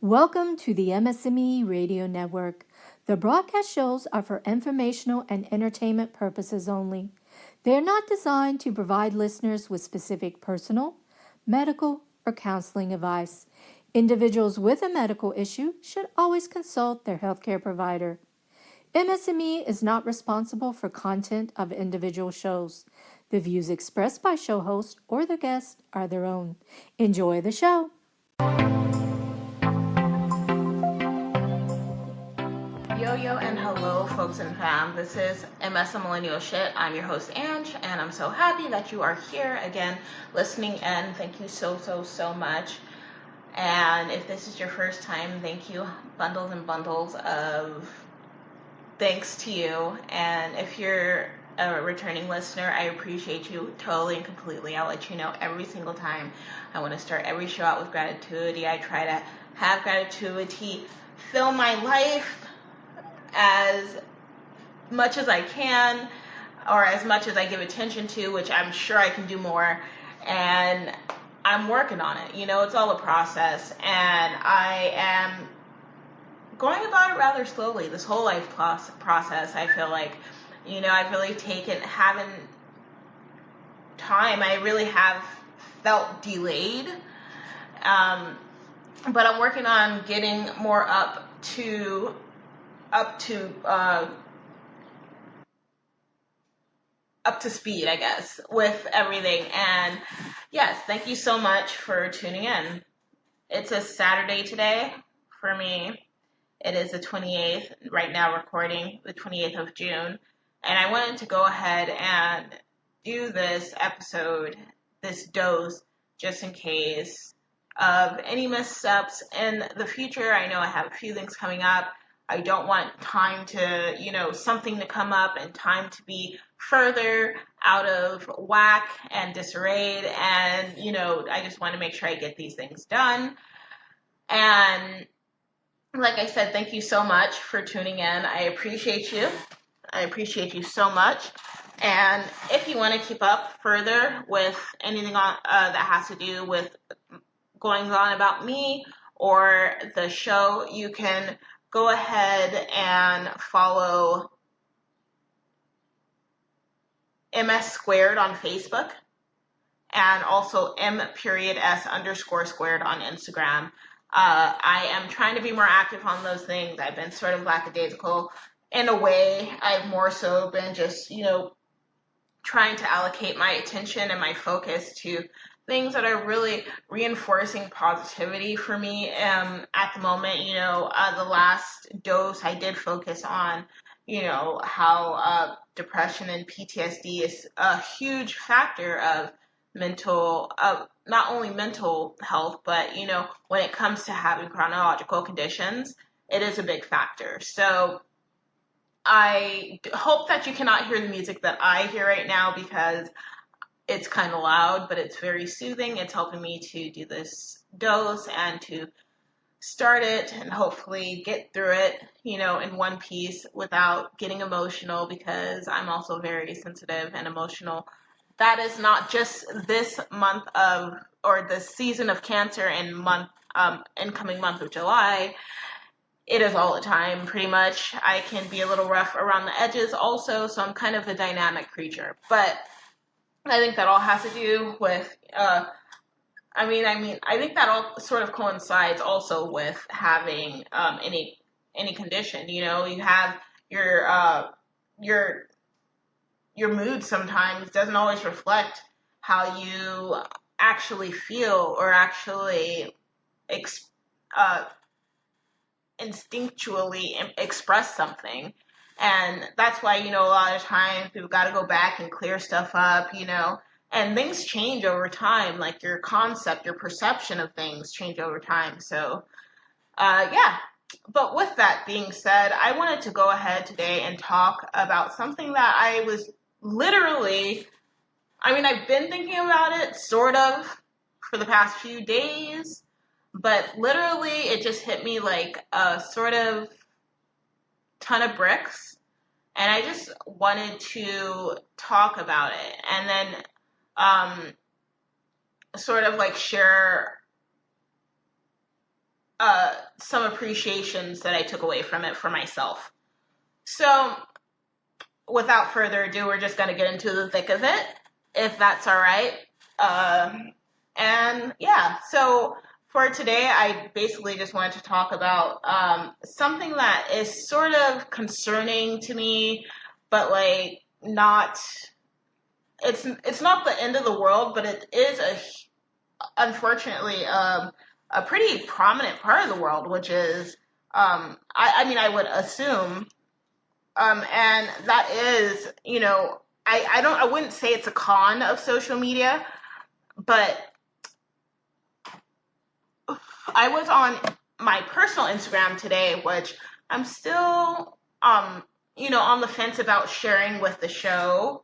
Welcome to the MS&Me Radio Network. The broadcast shows are for informational and entertainment purposes only. They are not designed to provide listeners with specific personal, medical, or counseling advice. Individuals with a medical issue should always consult their healthcare provider. MS&Me is not responsible for content of individual shows. The views expressed by show hosts or their guests are their own. Enjoy the show. Yo, and hello, folks and fam. This is MS and Millennial Shit. I'm your host, Ange, and I'm so happy that you are here again listening in. Thank you so much. And if this is your first time, thank you. Bundles and bundles of thanks to you. And if you're a returning listener, I appreciate you totally and completely. I'll let you know every single time. I want to start every show out with gratitude. I try to have gratitude fill my life as much as I can, or as much as I give attention to, which I'm sure I can do more, and I'm working on it. You know, it's all a process, and I am going about it rather slowly. This whole life process, I feel like, you know, I've really having time. I really have felt delayed, but I'm working on getting more up to speed, I guess, with everything. And yes, thank you so much for tuning in. It's a Saturday today for me. It is the 28th, right now recording the 28th of June. And I wanted to go ahead and do this episode, this dose, just in case of any missteps in the future. I know I have a few things coming up. I don't want time to, something to come up and time to be further out of whack and disarrayed. And, I just want to make sure I get these things done. And like I said, thank you so much for tuning in. I appreciate you. I appreciate you so much. And if you want to keep up further with anything that has to do with going on about me or the show, you can go ahead and follow MS Squared on Facebook, and also M.S_squared on Instagram. I am trying to be more active on those things. I've been sort of lackadaisical in a way. I've more so been just, trying to allocate my attention and my focus to things that are really reinforcing positivity for me. At the moment, the last dose I did focus on, how depression and PTSD is a huge factor of not only mental health, but, when it comes to having chronological conditions, it is a big factor. So I hope that you cannot hear the music that I hear right now, because it's kind of loud, but it's very soothing. It's helping me to do this dose and to start it and hopefully get through it, in one piece without getting emotional, because I'm also very sensitive and emotional. That is not just this month or the season of Cancer and incoming month of July. It is all the time, pretty much. I can be a little rough around the edges also, so I'm kind of a dynamic creature. But I think that all has to do with, I think that all sort of coincides also with having any condition. You have your mood sometimes doesn't always reflect how you actually feel or actually instinctually express something. And that's why, a lot of times we've got to go back and clear stuff up, and things change over time. Like your concept, your perception of things change over time. So, yeah. But with that being said, I wanted to go ahead today and talk about something that I was literally, I've been thinking about it sort of for the past few days, but literally it just hit me like a sort of ton of bricks, and I just wanted to talk about it and then sort of like share some appreciations that I took away from it for myself. So without further ado, we're just going to get into the thick of it, if that's all right. And yeah, so for today, I basically just wanted to talk about something that is sort of concerning to me, but like not. It's not the end of the world, but it is unfortunately a pretty prominent part of the world, which is I mean I would assume, and that is, I wouldn't say it's a con of social media, but I was on my personal Instagram today, which I'm still, on the fence about sharing with the show.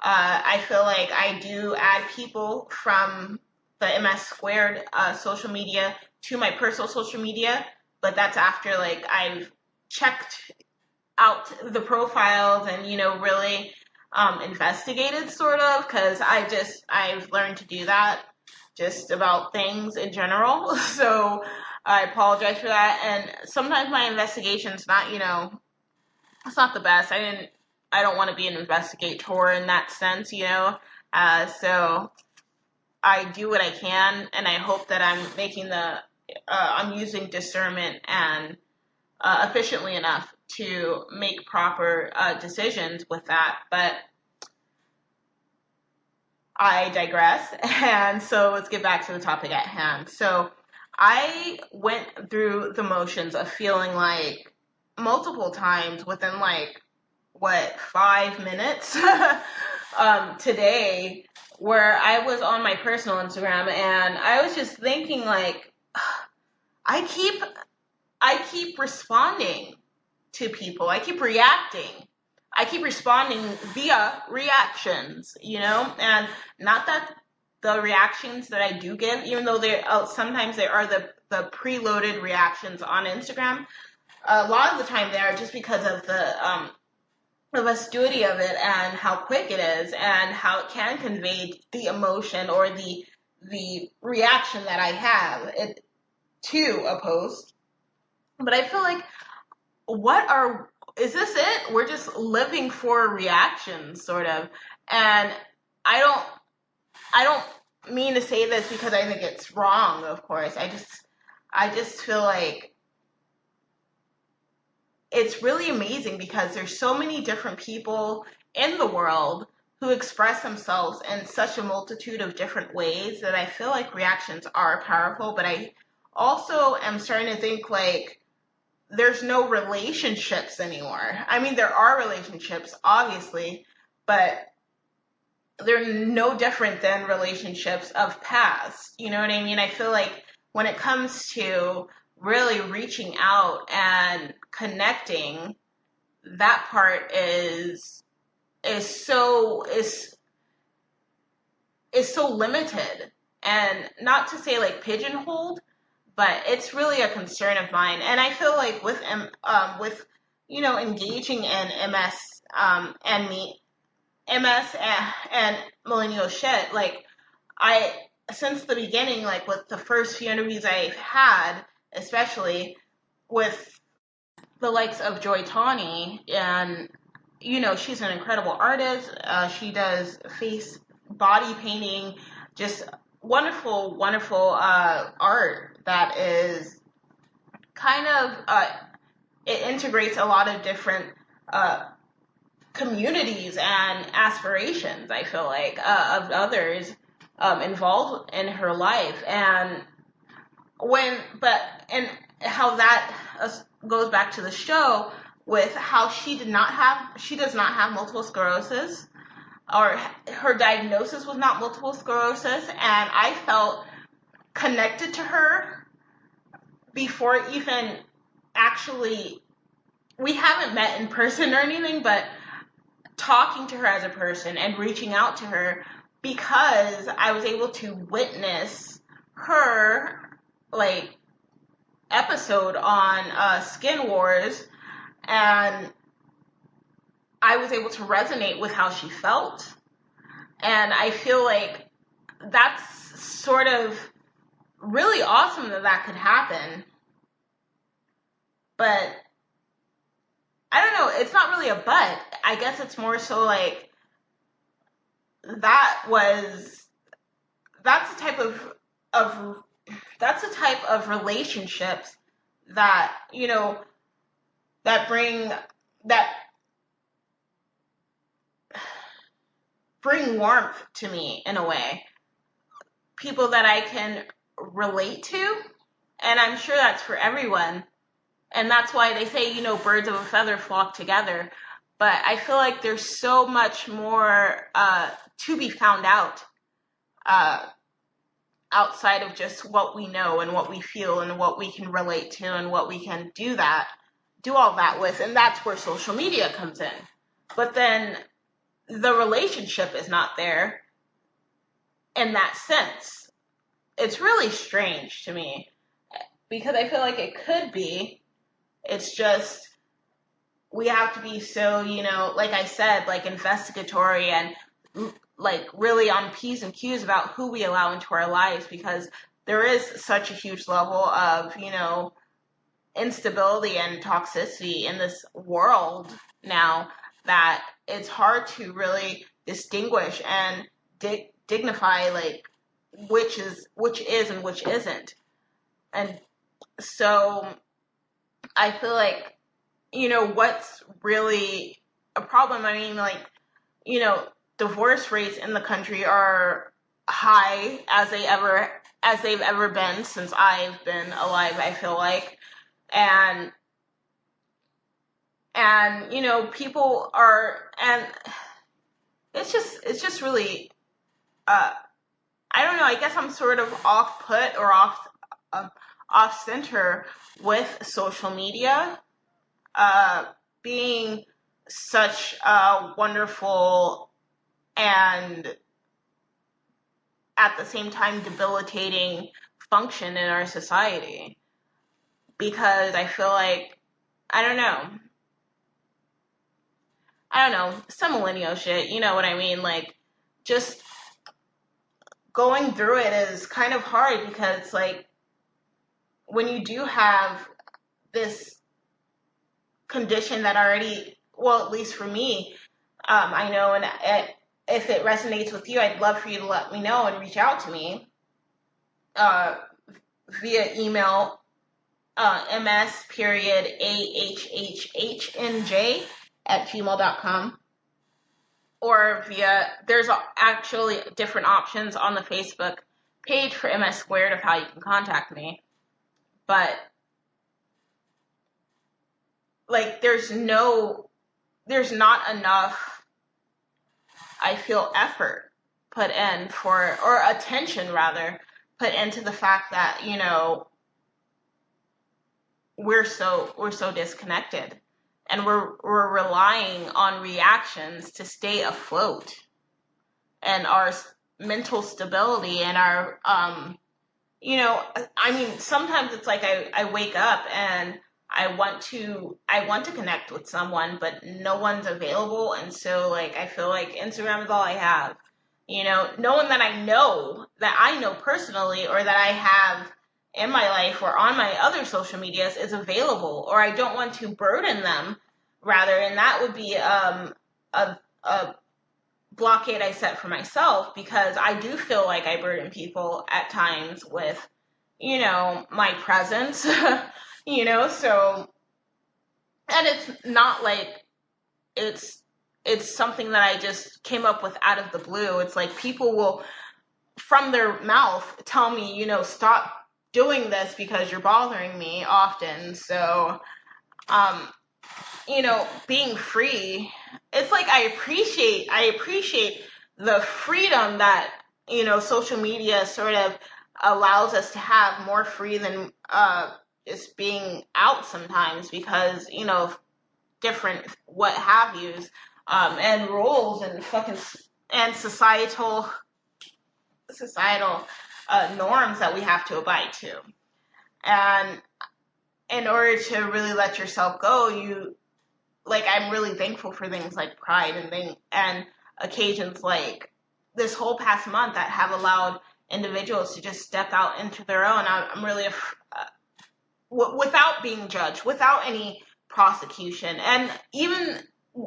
I feel like I do add people from the MS squared social media to my personal social media, but that's after like I've checked out the profiles and really investigated sort of, because I've learned to do that just about things in general. So I apologize for that. And sometimes my investigation's not, it's not the best. I don't want to be an investigator in that sense, so I do what I can, and I hope that I'm using discernment and efficiently enough to make proper decisions with that. But I digress. And so let's get back to the topic at hand. So I went through the motions of feeling like multiple times within 5 minutes today, where I was on my personal Instagram and I was just thinking like, I keep responding to people. I keep reacting. I keep responding via reactions, and not that the reactions that I do give, even though sometimes they are the preloaded reactions on Instagram, a lot of the time they are just because of the assiduity of it and how quick it is and how it can convey the emotion or the reaction that I have to a post. But I feel like, is this it? We're just living for reactions, sort of. And I don't mean to say this because I think it's wrong, of course. I just feel like it's really amazing because there's so many different people in the world who express themselves in such a multitude of different ways that I feel like reactions are powerful. But I also am starting to think like, there's no relationships anymore. I mean, there are relationships, obviously, but they're no different than relationships of past. You know what I mean? I feel like when it comes to really reaching out and connecting, that part is so limited. And not to say like pigeonholed, but it's really a concern of mine. And I feel like with engaging in MS and millennial shit, like since the beginning, like with the first few interviews I've had, especially with the likes of Joy Tawny, and she's an incredible artist. She does face body painting, just wonderful, wonderful art that is kind of it integrates a lot of different communities and aspirations, I feel like, of others involved in her life. And how that goes back to the show with how she does not have multiple sclerosis, or her diagnosis was not multiple sclerosis, and I felt connected to her before even actually, we haven't met in person or anything, but talking to her as a person and reaching out to her, because I was able to witness her like episode on Skin Wars, and I was able to resonate with how she felt. And I feel like that's sort of really awesome that could happen. But I don't know, it's not really a but. I guess it's more so like that's the type of that's the type of relationships that, that bring warmth to me in a way. People that I can relate to, and I'm sure that's for everyone. And that's why they say, birds of a feather flock together. But I feel like there's so much more to be found out uh, outside of just what we know and what we feel and what we can relate to and what we can do all that with. And that's where social media comes in. But then the relationship is not there in that sense. It's really strange to me because I feel like it could be. It's just we have to be so, like I said, like investigatory and like really on P's and Q's about who we allow into our lives, because there is such a huge level of, instability and toxicity in this world now that it's hard to really distinguish and dignify like which is and which isn't. And so I feel like, what's really a problem. I mean, like, divorce rates in the country are high as they've ever been since I've been alive, I feel like. And people are, and it's just really I don't know, I guess I'm sort of off put or off center with social media being such a wonderful and at the same time debilitating function in our society, because I feel like I don't know, some millennial shit, you know what I mean? Like, just going through it is kind of hard because, like, when you do have this condition that already, well, at least for me, I know, and if it resonates with you, I'd love for you to let me know and reach out to me via email, ms.ahhhnj@gmail.com, or there's actually different options on the Facebook page for MS Squared of how you can contact me. But like, there's not enough, I feel, effort put in or attention rather, put into the fact that, we're so disconnected, and we're relying on reactions to stay afloat, and our mental stability and our I mean, sometimes it's like I wake up and I want to connect with someone, but no one's available, and so like I feel like Instagram is all I have. No one that I know personally, or that I have in my life or on my other social medias, is available, or I don't want to burden them, rather, and that would be a blockade I set for myself, because I do feel like I burden people at times with, my presence, so, and it's not like it's something that I just came up with out of the blue. It's like people will, from their mouth, tell me, stop doing this because you're bothering me often. So, being free, it's like I appreciate the freedom that, social media sort of allows us to have, more free than just being out sometimes, because, different what have yous, and rules and and societal norms that we have to abide to. And in order to really let yourself go, I'm really thankful for things like Pride and occasions like this whole past month that have allowed individuals to just step out into their own. I'm really without being judged, without any prosecution. And even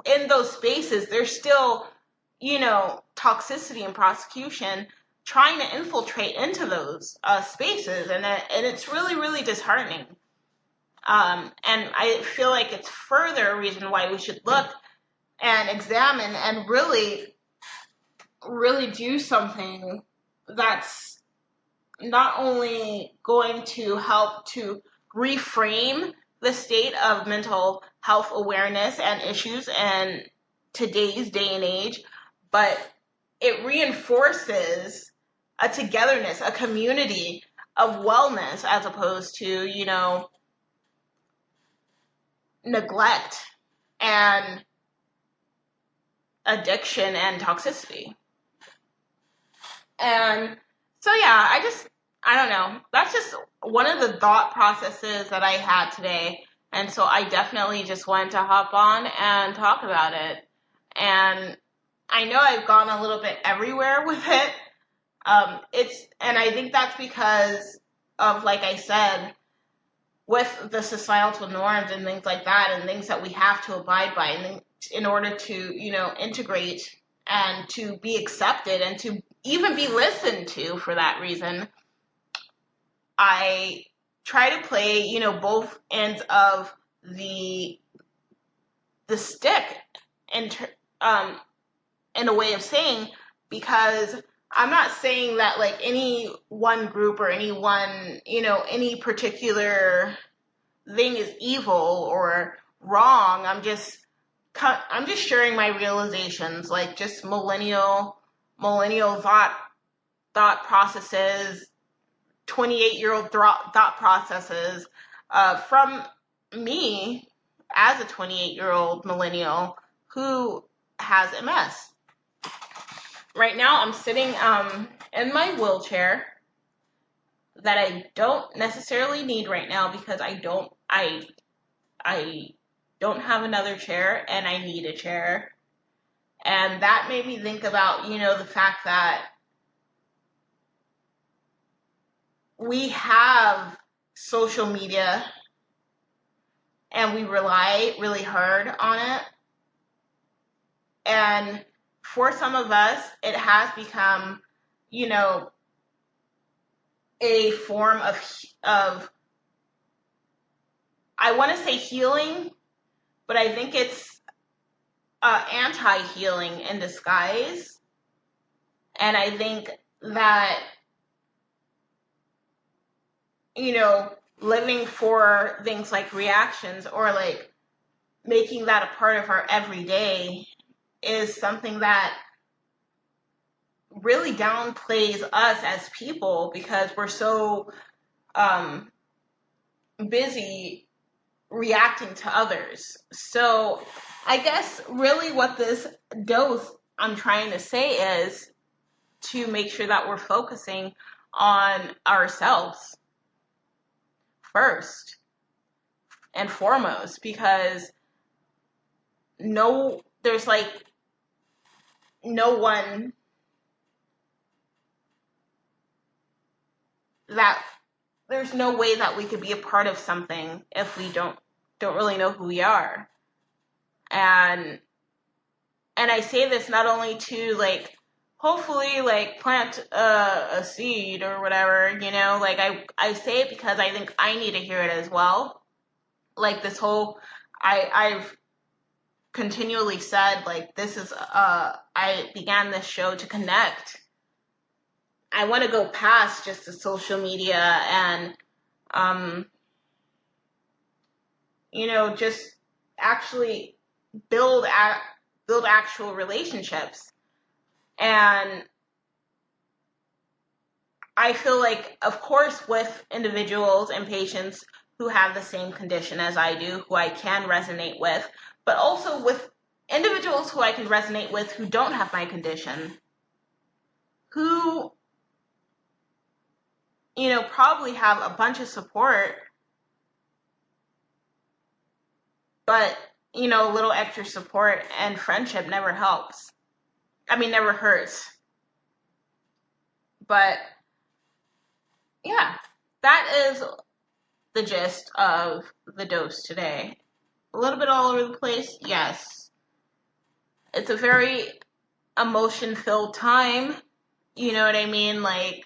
in those spaces, there's still, toxicity and prosecution trying to infiltrate into those spaces. And it's really, really disheartening. And I feel like it's further a reason why we should look and examine and really, really do something that's not only going to help to reframe the state of mental health awareness and issues in today's day and age, but it reinforces a togetherness, a community of wellness, as opposed to, neglect and addiction and toxicity. And so, yeah, I don't know. That's just one of the thought processes that I had today. And so I definitely just wanted to hop on and talk about it. And I know I've gone a little bit everywhere with it. And I think that's because of, like I said, with the societal norms and things like that, and things that we have to abide by in order to, integrate and to be accepted and to even be listened to for that reason. I try to play, both ends of the stick in a way of saying, because I'm not saying that like any one group or any one, any particular thing is evil or wrong. I'm just sharing my realizations, like just millennial thought processes, 28-year-old thought processes from me as a 28-year-old millennial who has MS. Right now, I'm sitting in my wheelchair that I don't necessarily need right now because I don't have another chair and I need a chair. And that made me think about, the fact that we have social media and we rely really hard on it. And for some of us, it has become, a form of I want to say healing, but I think it's anti-healing in disguise. And I think that, living for things like reactions or like making that a part of our everyday is something that really downplays us as people because we're so busy reacting to others. So I guess really what this dose I'm trying to say is to make sure that we're focusing on ourselves first and foremost, because there's like no one that there's no way that we could be a part of something if we don't really know who we are. And I say this not only to like hopefully like plant a seed or whatever, like I say it because I think I need to hear it as well. Like this whole I've continually said like this is I began this show to connect. I want to go past just the social media and just actually build actual relationships. And I feel like, of course, with individuals and patients who have the same condition as I do, who I can resonate with, but also with individuals who I can resonate with who don't have my condition, who, probably have a bunch of support, but, a little extra support and friendship never helps. Never hurts. But, yeah, that is the gist of the dose today. A little bit all over the place, yes. It's a very emotion-filled time. You know what I mean? Like,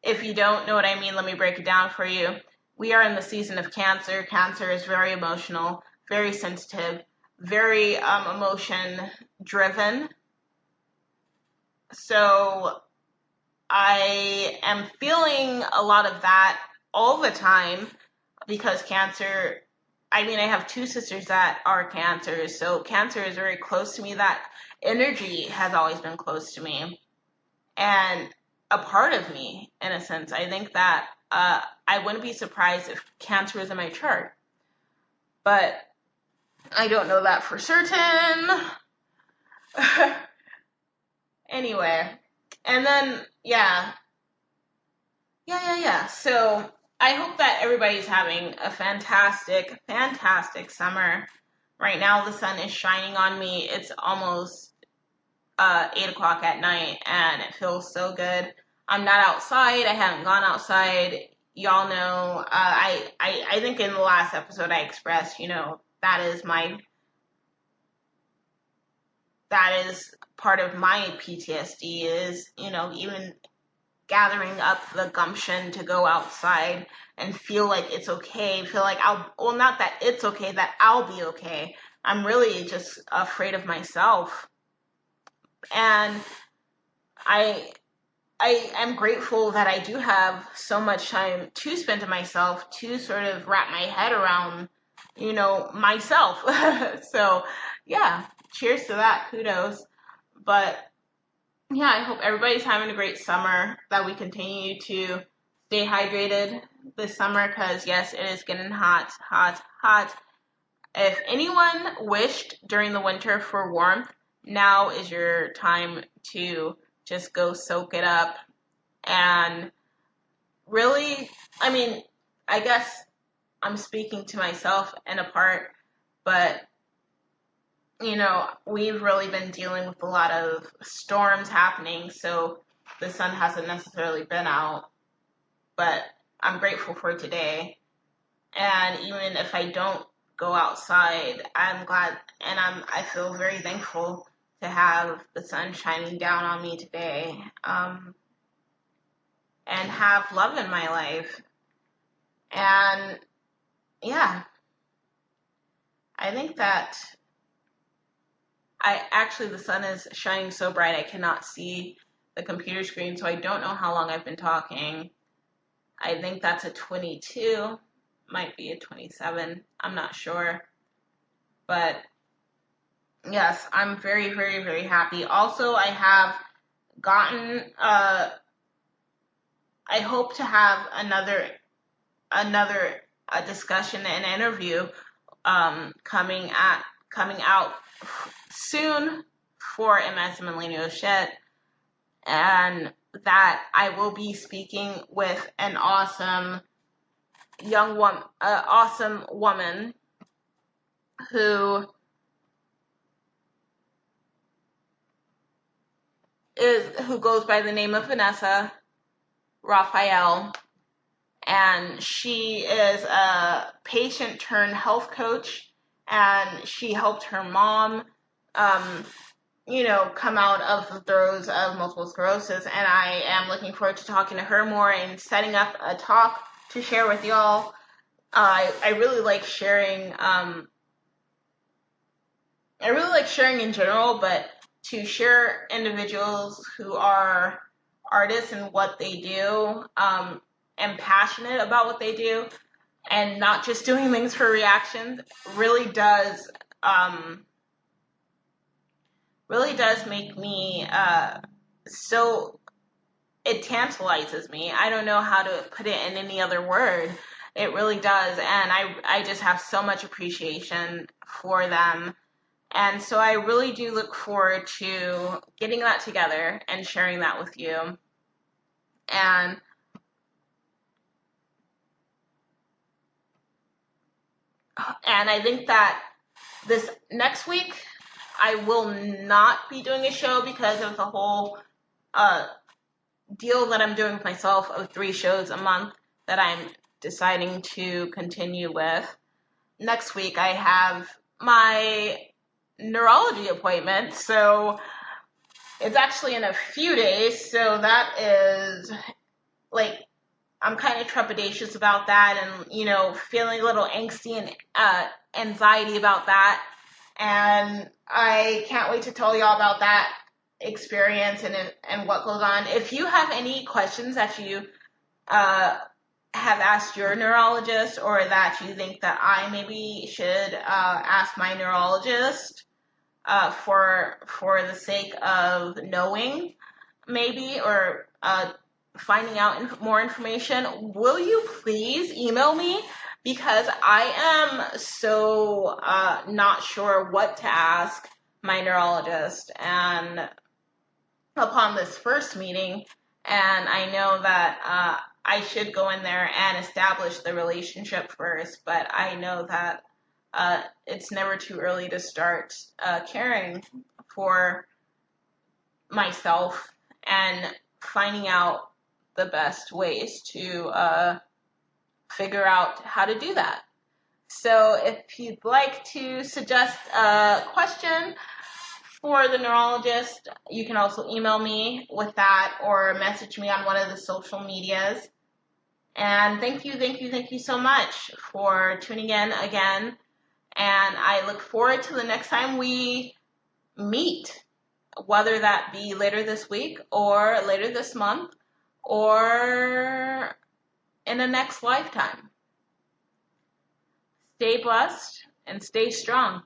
if you don't know what I mean, let me break it down for you. We are in the season of Cancer. Cancer is very emotional, very sensitive, very emotion-driven. So I am feeling a lot of that all the time because Cancer, I mean, I have two sisters that are Cancers, so Cancer is very close to me. That energy has always been close to me and a part of me, in a sense. I think that I wouldn't be surprised if Cancer was in my chart, but I don't know that for certain. Anyway, and then, yeah. So I hope that everybody's having a fantastic, fantastic summer. Right now, the sun is shining on me. It's almost 8 o'clock at night, and it feels so good. I'm not outside. I haven't gone outside. Y'all know, I think in the last episode I expressed, that is part of my PTSD is, even gathering up the gumption to go outside and feel like it's okay, feel like not that it's okay, that I'll be okay. I'm really just afraid of myself. And I am grateful that I do have so much time to spend to myself to sort of wrap my head around, myself. So, yeah, cheers to that, kudos. But yeah, I hope everybody's having a great summer, that we continue to stay hydrated this summer because, yes, it is getting hot, hot, hot. If anyone wished during the winter for warmth, now is your time to just go soak it up. And really, I mean, I guess I'm speaking to myself in a part, but we've really been dealing with a lot of storms happening, so the sun hasn't necessarily been out, but I'm grateful for today. And even if I don't go outside, I'm glad, and I feel very thankful to have the sun shining down on me today, and have love in my life. And yeah, I think that the sun is shining so bright I cannot see the computer screen, so I don't know how long I've been talking. I think that's a 22, might be a 27, I'm not sure. But yes, I'm very, very, very happy. Also, I have gotten, I hope to have another discussion and interview coming out soon for MS and Millennial shit, and that I will be speaking with an awesome woman who goes by the name of Vanessa Raphael, and she is a patient turned health coach, and she helped her mom come out of the throes of multiple sclerosis, and I am looking forward to talking to her more and setting up a talk to share with y'all. I really like sharing. I really like sharing in general, but to share individuals who are artists and what they do, and passionate about what they do, and not just doing things for reactions, really does make me so, it tantalizes me. I don't know how to put it in any other word. It really does, and I just have so much appreciation for them. And so I really do look forward to getting that together and sharing that with you. And I think that this next week I will not be doing a show because of the whole deal that I'm doing with myself of 3 shows a month that I'm deciding to continue with. Next week I have my neurology appointment, so it's actually in a few days, so that is like I'm kind of trepidatious about that, and feeling a little angsty and anxiety about that, and I can't wait to tell y'all about that experience and what goes on. If you have any questions that you have asked your neurologist, or that you think that I maybe should ask my neurologist for the sake of knowing, maybe, or finding out more information, will you please email me? Because I am so not sure what to ask my neurologist, and upon this first meeting, and I know that I should go in there and establish the relationship first, but I know that it's never too early to start caring for myself and finding out the best ways to figure out how to do that. So if you'd like to suggest a question for the neurologist, you can also email me with that or message me on one of the social medias. And thank you so much for tuning in again. And I look forward to the next time we meet, whether that be later this week or later this month or in the next lifetime. Stay blessed and stay strong.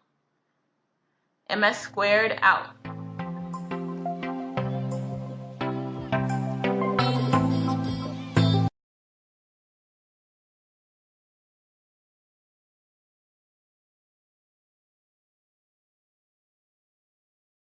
MS Squared out.